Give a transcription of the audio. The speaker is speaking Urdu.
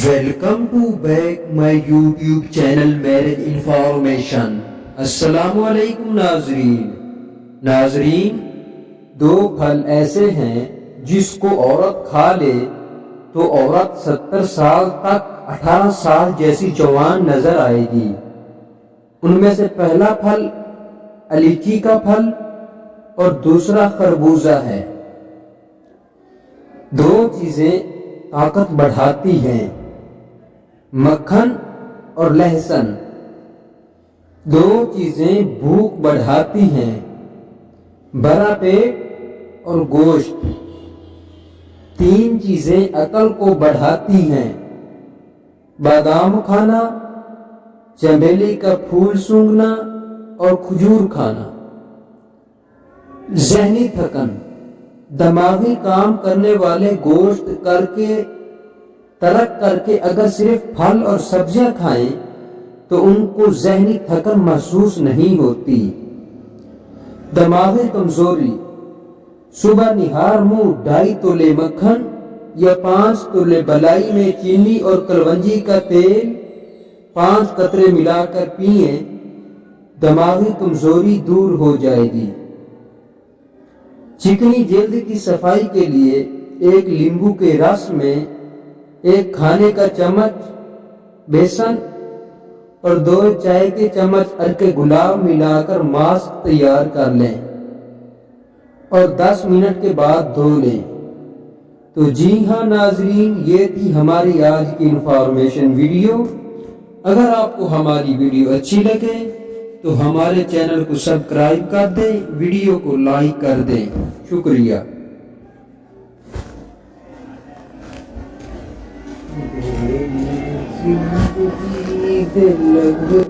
Welcome to back my YouTube channel marriage information. السلام علیکم ناظرین، دو پھل ایسے ہیں جس کو عورت کھا لے تو عورت 70 سال تک 18 سال جیسی جوان نظر آئے گی۔ ان میں سے پہلا پھل الچی کا پھل اور دوسرا خربوزہ ہے۔ دو چیزیں طاقت بڑھاتی ہیں، مکھن اور لہسن۔ دو چیزیں بھوک بڑھاتی ہیں، بڑا پیٹ اور گوشت۔ تین چیزیں عقل کو بڑھاتی ہیں، بادام کھانا، چمیلی کا پھول سونگھنا اور کھجور کھانا۔ ذہنی تھکن، دماغی کام کرنے والے گوشت ترک کر کے اگر صرف پھل اور سبزیاں کھائیں تو ان کو ذہنی تھکن محسوس نہیں ہوتی۔ دماغی کمزوری، صبح نہار منہ 2.5 تولے مکھن یا 5 تولے بلائی میں چینی اور کلونجی کا تیل 5 قطرے ملا کر پئیں، دماغی کمزوری دور ہو جائے گی۔ چکنی جلد کی صفائی کے لیے ایک لیمبو کے رس میں 1 کھانے کا چمچ بیسن اور 2 چائے کے چمچ عرق گلاب ملا کر ماسک تیار کر لیں اور 10 منٹ کے بعد دھو لیں۔ تو جی ہاں ناظرین، یہ تھی ہماری آج کی انفارمیشن ویڈیو۔ اگر آپ کو ہماری ویڈیو اچھی لگے تو ہمارے چینل کو سبسکرائب کر دیں، ویڈیو کو لائک کر دیں۔ شکریہ۔ زندگی دل لگ